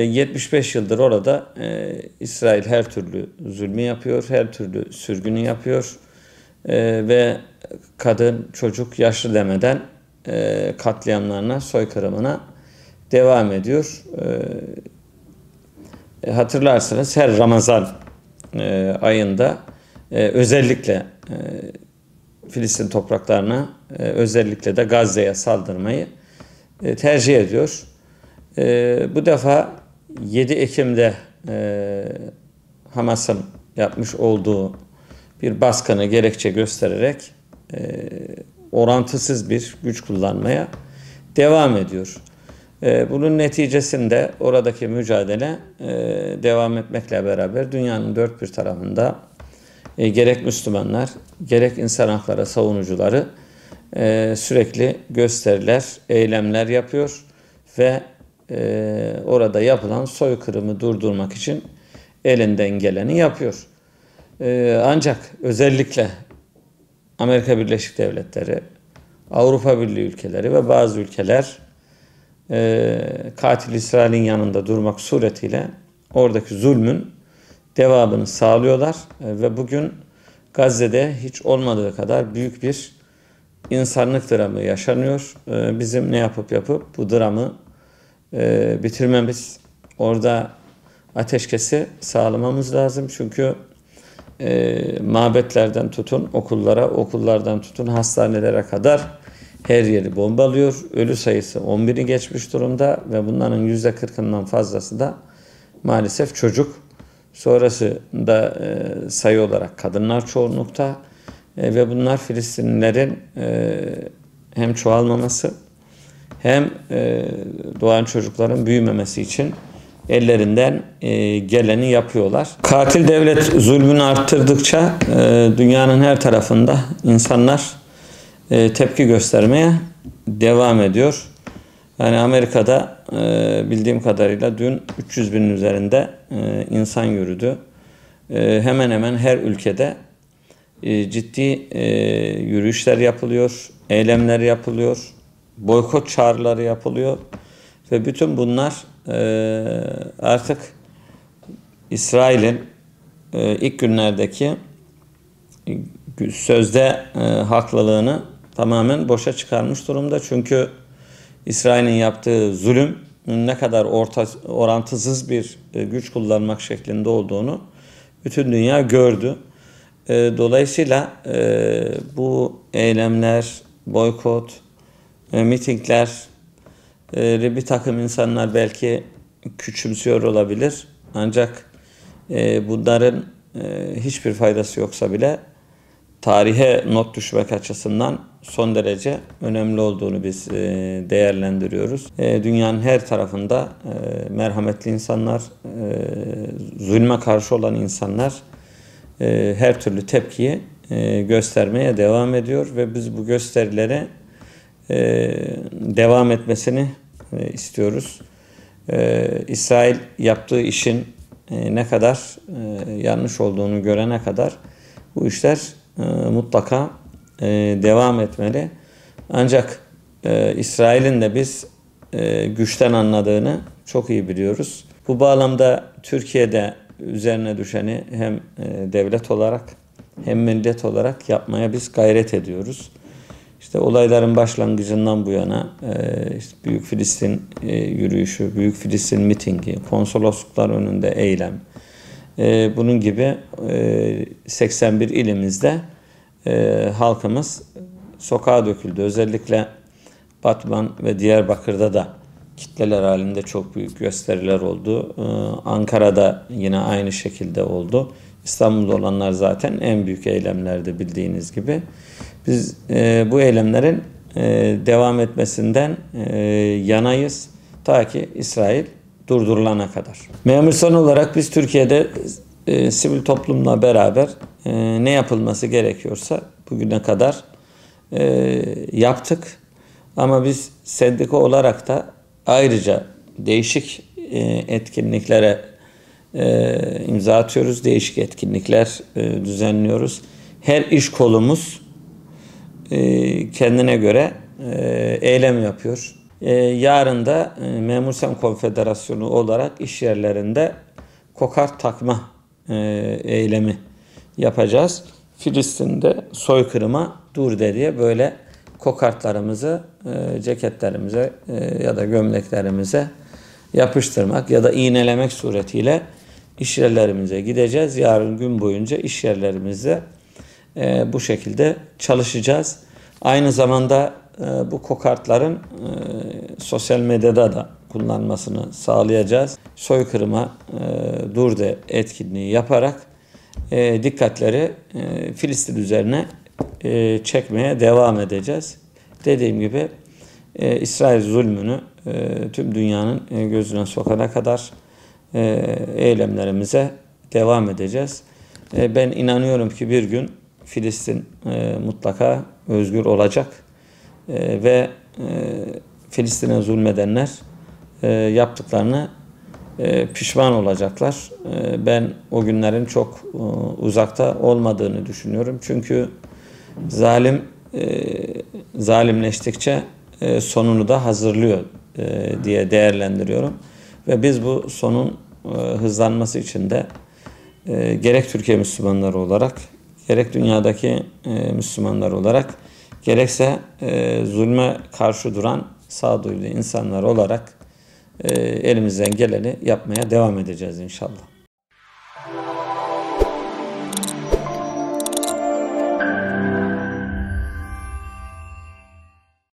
75 yıldır orada İsrail her türlü zulmü yapıyor, her türlü sürgünü yapıyor ve kadın, çocuk, yaşlı demeden katliamlarına, soykırımına devam ediyor. Hatırlarsanız her Ramazan ayında özellikle Filistin topraklarına, özellikle de Gazze'ye saldırmayı tercih ediyor. Bu defa 7 Ekim'de Hamas'ın yapmış olduğu bir baskını gerekçe göstererek orantısız bir güç kullanmaya devam ediyor. Bunun neticesinde oradaki mücadele devam etmekle beraber dünyanın dört bir tarafında gerek Müslümanlar, gerek insan hakları savunucuları sürekli gösteriler, eylemler yapıyor ve orada yapılan soykırımı durdurmak için elinden geleni yapıyor. Ancak özellikle Amerika Birleşik Devletleri, Avrupa Birliği ülkeleri ve bazı ülkeler katil İsrail'in yanında durmak suretiyle oradaki zulmün devamını sağlıyorlar ve bugün Gazze'de hiç olmadığı kadar büyük bir insanlık dramı yaşanıyor. Bizim ne yapıp bu dramı bitirmemiz, orada ateşkesi sağlamamız lazım. Çünkü mabetlerden tutun okullara, okullardan tutun hastanelere kadar her yeri bombalıyor. Ölü sayısı 11'i geçmiş durumda ve bunların %40'ından fazlası da maalesef çocuk. Sonrasında sayı olarak kadınlar çoğunlukta ve bunlar Filistinlilerin hem çoğalmaması hem doğan çocukların büyümemesi için ellerinden geleni yapıyorlar. Katil devlet zulmünü arttırdıkça dünyanın her tarafında insanlar tepki göstermeye devam ediyor. Yani Amerika'da bildiğim kadarıyla dün 300 binin üzerinde insan yürüdü. Hemen hemen her ülkede ciddi yürüyüşler yapılıyor, eylemler yapılıyor, boykot çağrıları yapılıyor ve bütün bunlar artık İsrail'in ilk günlerdeki sözde haklılığını tamamen boşa çıkarmış durumda. Çünkü İsrail'in yaptığı zulüm ne kadar orantısız bir güç kullanmak şeklinde olduğunu bütün dünya gördü. Dolayısıyla bu eylemler, boykot, mitingler bir takım insanlar belki küçümsüyor olabilir. Ancak bunların hiçbir faydası yoksa bile tarihe not düşmek açısından son derece önemli olduğunu biz değerlendiriyoruz. Dünyanın her tarafında merhametli insanlar, zulme karşı olan insanlar her türlü tepkiyi göstermeye devam ediyor ve biz bu gösterilere devam etmesini istiyoruz. İsrail yaptığı işin ne kadar yanlış olduğunu görene kadar bu işler mutlaka devam etmeli. Ancak İsrail'in de biz güçten anladığını çok iyi biliyoruz. Bu bağlamda Türkiye'de üzerine düşeni hem devlet olarak hem millet olarak yapmaya biz gayret ediyoruz. İşte olayların başlangıcından bu yana işte Büyük Filistin yürüyüşü, Büyük Filistin mitingi, konsolosluklar önünde eylem, bunun gibi 81 ilimizde halkımız sokağa döküldü. Özellikle Batman ve Diyarbakır'da da kitleler halinde çok büyük gösteriler oldu. Ankara'da yine aynı şekilde oldu. İstanbul'da olanlar zaten en büyük eylemlerdi bildiğiniz gibi. Biz bu eylemlerin devam etmesinden yanayız ta ki İsrail durdurulana kadar. Memursan olarak biz Türkiye'de sivil toplumla beraber ne yapılması gerekiyorsa bugüne kadar yaptık. Ama biz sendika olarak da ayrıca değişik etkinliklere imza atıyoruz. Değişik etkinlikler düzenliyoruz. Her iş kolumuz kendine göre eylem yapıyor. Yarın da Memur Sen Konfederasyonu olarak iş yerlerinde kokart takma eylemi yapacağız. Filistin'de soykırıma dur diye böyle kokartlarımızı ceketlerimize ya da gömleklerimize yapıştırmak ya da iğnelemek suretiyle iş yerlerimize gideceğiz. Yarın gün boyunca iş yerlerimizde bu şekilde çalışacağız. Aynı zamanda bu kokartların sosyal medyada da kullanmasını sağlayacağız. Soykırıma dur de etkinliği yaparak dikkatleri Filistin üzerine çekmeye devam edeceğiz. Dediğim gibi İsrail zulmünü tüm dünyanın gözüne sokana kadar eylemlerimize devam edeceğiz. Ben inanıyorum ki bir gün Filistin mutlaka özgür olacak ve Filistin'e zulmedenler yaptıklarını pişman olacaklar. Ben o günlerin çok uzakta olmadığını düşünüyorum. Çünkü zalim zalimleştikçe sonunu da hazırlıyor diye değerlendiriyorum. Ve biz bu sonun hızlanması için de gerek Türkiye Müslümanları olarak, gerek dünyadaki Müslümanlar olarak, gerekse zulme karşı duran sağduyulu insanlar olarak elimizden geleni yapmaya devam edeceğiz inşallah.